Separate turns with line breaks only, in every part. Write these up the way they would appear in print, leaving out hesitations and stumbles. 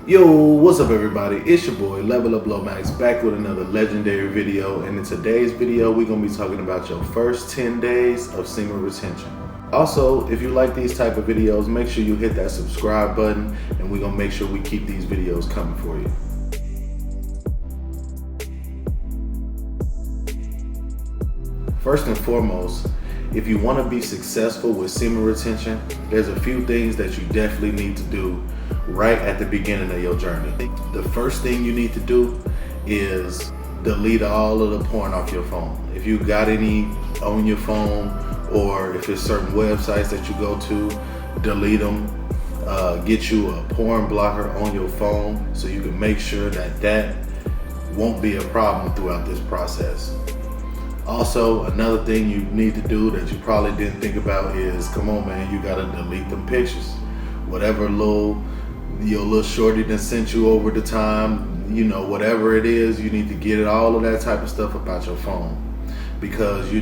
Yo, what's up everybody? It's your boy Level Up Lomax back with another legendary video, and in today's video we're going to be talking about your first 10 days of semen retention. Also, if you like these type of videos, make sure you hit that subscribe button, and we're going to make sure we keep these videos coming for you. First and foremost, if you want to be successful with semen retention, there's a few things that you definitely need to do right at the beginning of your journey. The first thing you need to do is delete all of the porn off your phone. If you got any on your phone, or if it's certain websites that you go to, delete them. Get you a porn blocker on your phone so you can make sure that that won't be a problem throughout this process. Also, another thing you need to do that you probably didn't think about is, come on man, you gotta delete them pictures. Whatever your little shorty that sent you over the time, you know, whatever it is, you need to get all of that type of stuff about your phone. Because you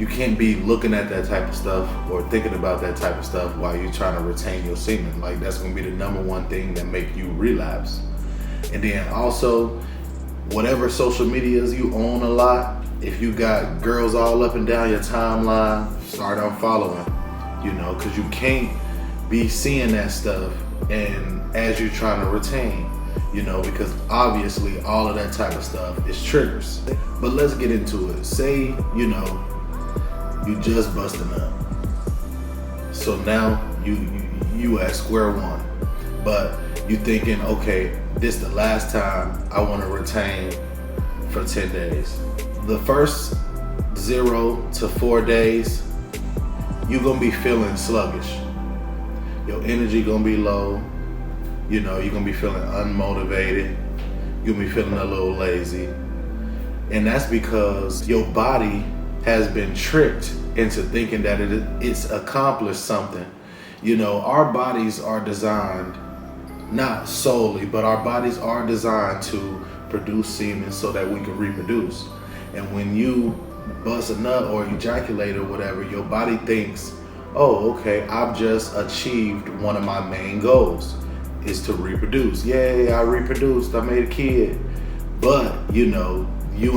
can't be looking at that type of stuff or thinking about that type of stuff while you're trying to retain your semen. Like, that's gonna be the number one thing that make you relapse. And then also, whatever social medias you own a lot, if you got girls all up and down your timeline, start unfollowing, because you can't be seeing that stuff and as you're trying to retain, because obviously all of that type of stuff is triggers. But let's get into it. Say, you just busting up. So now you at square one, but you thinking, okay, this the last time I want to retain for 10 days. The first 0 to 4 days, you're gonna be feeling sluggish. Your energy gonna be low. You're gonna be feeling unmotivated. You'll be feeling a little lazy. And that's because your body has been tricked into thinking that it's accomplished something. Our bodies are designed, not solely, but our bodies are designed to produce semen so that we can reproduce. And when you bust a nut or ejaculate or whatever, your body thinks, oh, okay, I've just achieved one of my main goals, is to reproduce. Yay, I reproduced, I made a kid. But, you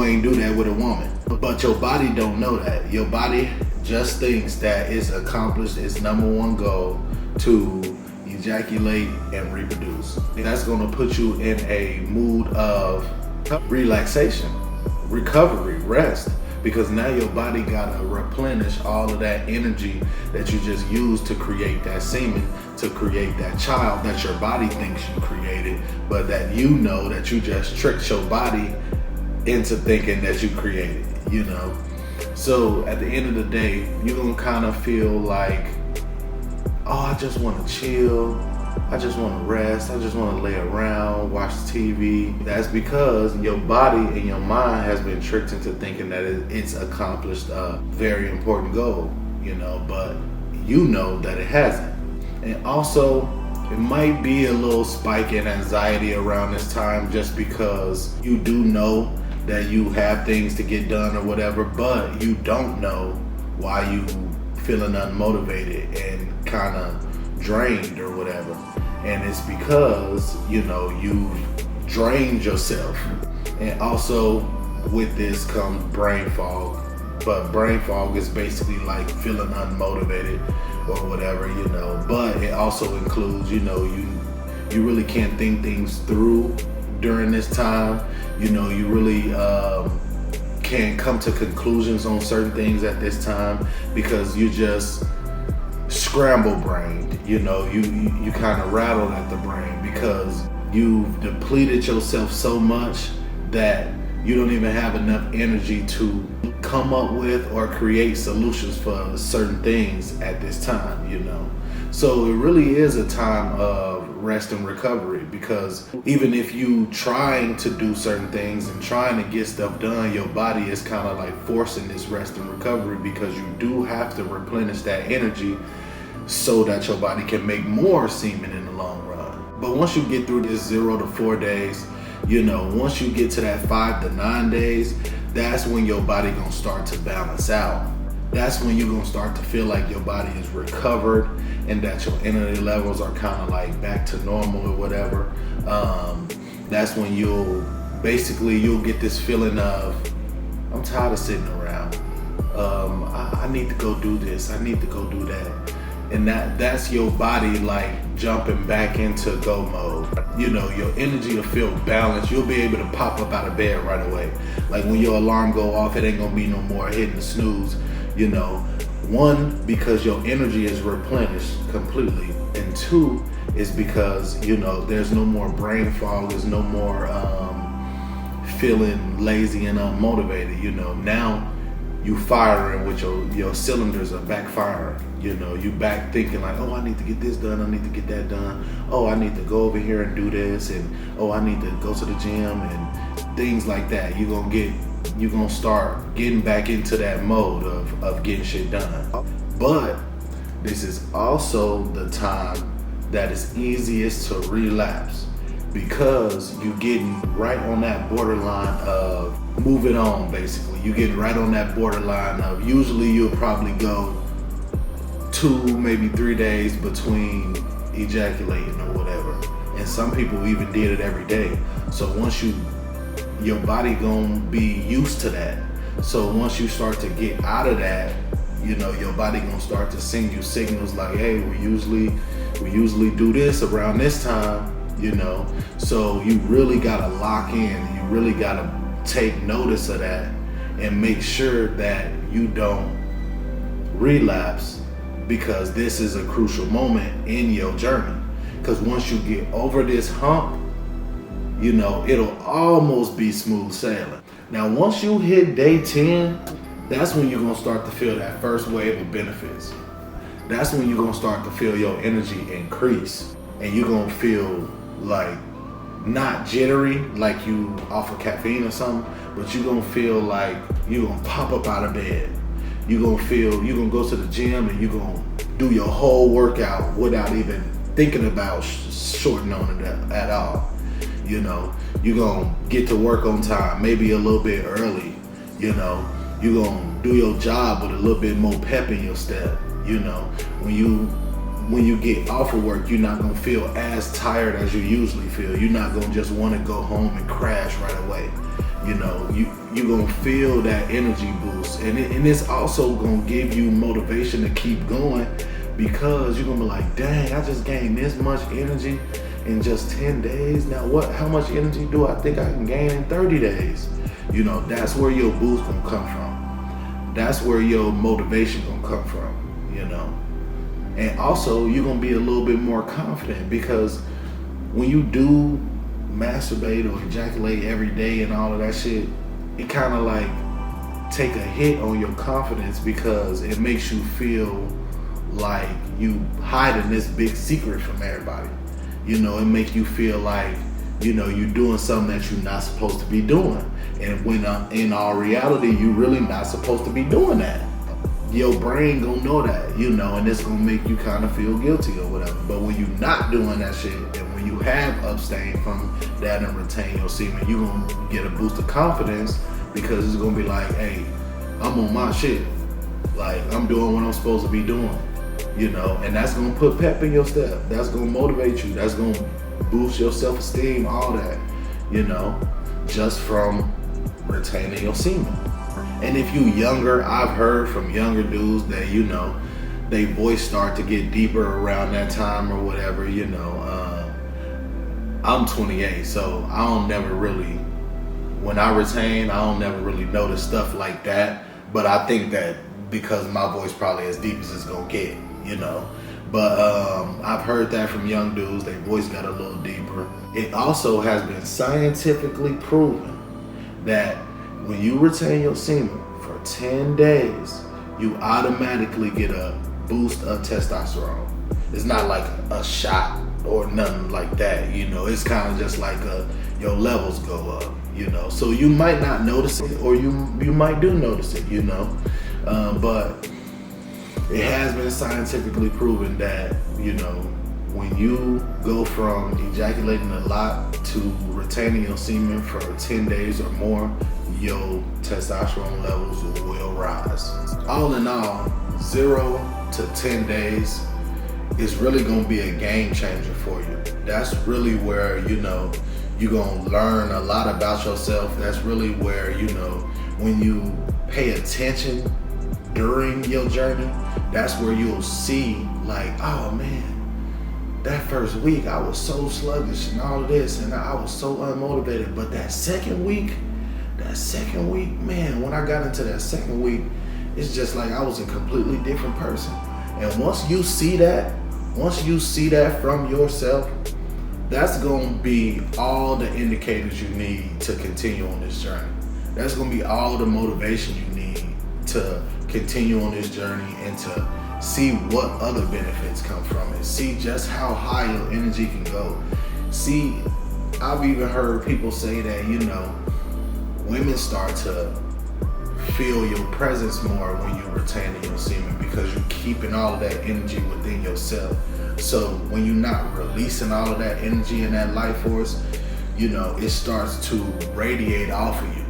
ain't do that with a woman. But your body don't know that. Your body just thinks that it's accomplished its number one goal to ejaculate and reproduce. That's gonna put you in a mood of relaxation, recovery, rest, because now your body gotta replenish all of that energy that you just used to create that semen, to create that child that your body thinks you created, but that that you just tricked your body into thinking that you created, So at the end of the day, you're gonna kind of feel like, oh, I just wanna chill, I just want to rest, I just want to lay around, watch TV. That's because your body and your mind has been tricked into thinking that it's accomplished a very important goal, but that it hasn't. And also, it might be a little spike in anxiety around this time just because you do know that you have things to get done or whatever, but you don't know why you feeling unmotivated and kind of drained or whatever. And it's because you've drained yourself. And also with this comes brain fog. But brain fog is basically like feeling unmotivated or whatever, but it also includes, you really can't think things through during this time. You really can't come to conclusions on certain things at this time because you just scramble brained, you kind of rattle at the brain because you've depleted yourself so much that you don't even have enough energy to come up with or create solutions for certain things at this time, So it really is a time of rest and recovery, because even if you trying to do certain things and trying to get stuff done, your body is kind of like forcing this rest and recovery because you do have to replenish that energy so that your body can make more semen in the long run. But once you get through this 0 to 4 days, once you get to that 5 to 9 days, that's when your body gonna start to balance out. that's when you're gonna start to feel like your body is recovered and that your energy levels are kind of like back to normal or whatever. That's when you'll get this feeling of, I'm tired of sitting around. I need to go do this. I need to go do that. And that's your body like jumping back into go mode. You know, your energy will feel balanced. You'll be able to pop up out of bed right away. Like when your alarm go off, it ain't gonna be no more hitting the snooze, you know. One, because your energy is replenished completely. And two, is because, you know, there's no more brain fog, there's no more feeling lazy and unmotivated, you know. Now you firing with your cylinders are back firing. You know, you back thinking like, oh, I need to get this done, I need to get that done. Oh, I need to go over here and do this, and oh, I need to go to the gym and things like that. You're gonna start getting back into that mode of getting shit done. But this is also the time that is easiest to relapse, because you're getting right on that borderline of moving on. Basically, you're getting right on that borderline of, usually you'll probably go 2, maybe 3 days between ejaculating or whatever, and some people even did it every day. So once your body gonna be used to that. So once you start to get out of that, you know, your body gonna start to send you signals like, hey, we usually do this around this time, you know. So you really gotta lock in. You really gotta take notice of that and make sure that you don't relapse, because this is a crucial moment in your journey. Because once you get over this hump, you know, it'll almost be smooth sailing. Now, once you hit day 10, that's when you're gonna start to feel that first wave of benefits. That's when you're gonna start to feel your energy increase, and you're gonna feel like not jittery, like you off of caffeine or something, but you're gonna feel like you're gonna pop up out of bed. You're gonna go to the gym and you're gonna do your whole workout without even thinking about shorting on it at all. You know, you're gonna get to work on time, maybe a little bit early. You know, you're gonna do your job with a little bit more pep in your step. You know, when you get off of work, you're not gonna feel as tired as you usually feel. You're not gonna just want to go home and crash right away. You know, you're gonna feel that energy boost, and it's also gonna give you motivation to keep going, because you're gonna be like, dang, I just gained this much energy in just 10 days. Now how much energy do I think I can gain in 30 days? You know, that's where your boost gonna come from. That's where your motivation gonna come from, you know. And also, you're gonna be a little bit more confident, because when you do masturbate or ejaculate every day and all of that shit, it kind of like take a hit on your confidence, because it makes you feel like you hiding this big secret from everybody. You know, it make you feel like, you know, you're doing something that you're not supposed to be doing. And when in all reality, you really not supposed to be doing that. Your brain gonna know that, you know, and it's gonna make you kind of feel guilty or whatever. But when you're not doing that shit, and when you have abstained from that and retain your semen, you're gonna get a boost of confidence, because it's gonna be like, hey, I'm on my shit. Like, I'm doing what I'm supposed to be doing, you know, and that's gonna put pep in your step. That's gonna motivate you. That's gonna boost your self-esteem, all that, you know, just from retaining your semen. And if you younger, I've heard from younger dudes that, you know, they voice start to get deeper around that time or whatever, you know. I'm 28, so I don't never really, when I retain, I don't never really notice stuff like that. But I think that because my voice probably as deep as it's gonna get, you know. But I've heard that from young dudes, their voice got a little deeper. It also has been scientifically proven that when you retain your semen for 10 days, you automatically get a boost of testosterone. It's not like a shot or nothing like that, you know. It's kind of just like your levels go up, you know. So you might not notice it, or you might do notice it, you know. But it has been scientifically proven that, you know, when you go from ejaculating a lot to retaining your semen for 10 days or more, your testosterone levels will rise. All in all, 0 to 10 days is really gonna be a game changer for you. That's really where, you're gonna learn a lot about yourself. That's really where, when you pay attention during your journey, that's where you'll see like, oh man, that first week I was so sluggish and all of this, and I was so unmotivated. But that second week, man, when I got into that second week, it's just like I was a completely different person. And once you see that from yourself, that's gonna be all the indicators you need to continue on this journey. That's gonna be all the motivation you need to continue on this journey and to see what other benefits come from it. See just how high your energy can go. See, I've even heard people say that, women start to feel your presence more when you're retaining your semen, because you're keeping all of that energy within yourself. So when you're not releasing all of that energy and that life force, it starts to radiate off of you,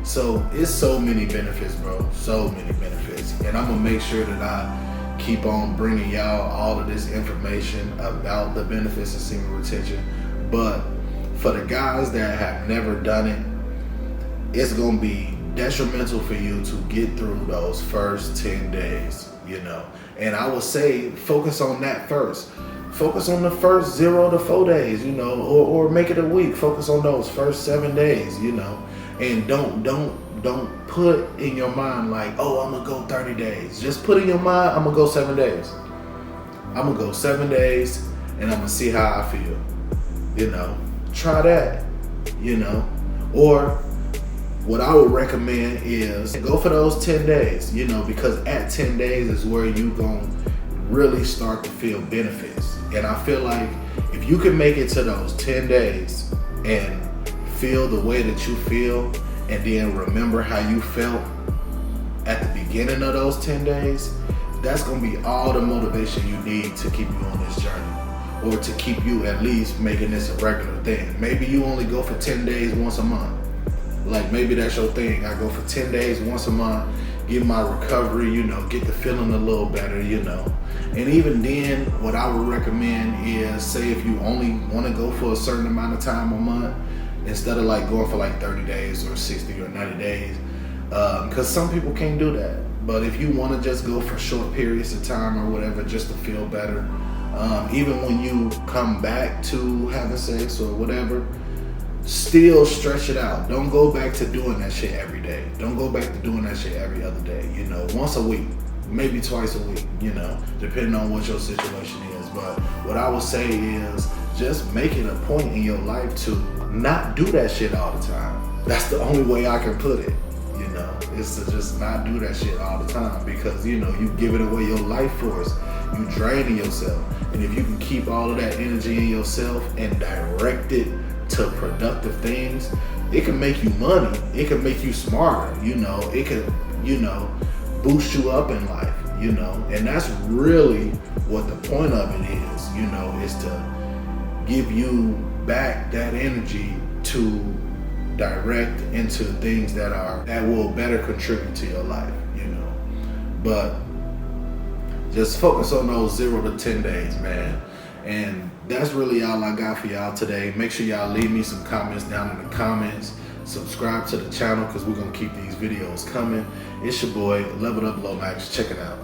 So it's so many benefits, bro. So many benefits. And I'm gonna make sure that I keep on bringing y'all all of this information about the benefits of semen retention. But for the guys that have never done it, it's gonna be detrimental for you to get through those first 10 days, And I would say focus on that first. Focus on the first 0 to 4 days, or make it a week. Focus on those first 7 days, And don't put in your mind like, oh, I'm gonna go 30 days. Just put in your mind, I'm gonna go 7 days. I'm gonna go 7 days and I'm gonna see how I feel. Try that, Or what I would recommend is go for those 10 days, because at 10 days is where you gonna really start to feel benefits. And I feel like if you can make it to those 10 days and feel the way that you feel, and then remember how you felt at the beginning of those 10 days, that's gonna be all the motivation you need to keep you on this journey, or to keep you at least making this a regular thing. Maybe you only go for 10 days once a month. Like maybe that's your thing. I go for 10 days once a month, get my recovery, get the feeling a little better, And even then, what I would recommend is, say if you only wanna go for a certain amount of time a month, instead of like going for like 30 days or 60 or 90 days, because some people can't do that. But if you want to just go for short periods of time or whatever, just to feel better, even when you come back to having sex or whatever, still stretch it out. Don't go back to doing that shit every day. Don't go back to doing that shit every other day. Once a week, maybe twice a week, depending on what your situation is. But what I would say is just make it a point in your life to not do that shit all the time. That's the only way I can put it, is to just not do that shit all the time, because, you giving away your life force, you draining yourself. And if you can keep all of that energy in yourself and direct it to productive things, it can make you money. It can make you smarter, it could, boost you up in life, and that's really what the point of it is, is to give you back that energy to direct into things that will better contribute to your life, But just focus on those 0 to 10 days, man. And that's really all I got for y'all today. Make sure y'all leave me some comments down in the comments. Subscribe to the channel, because we're gonna keep these videos coming. It's your boy, Leveled Up Lomax. Check it out.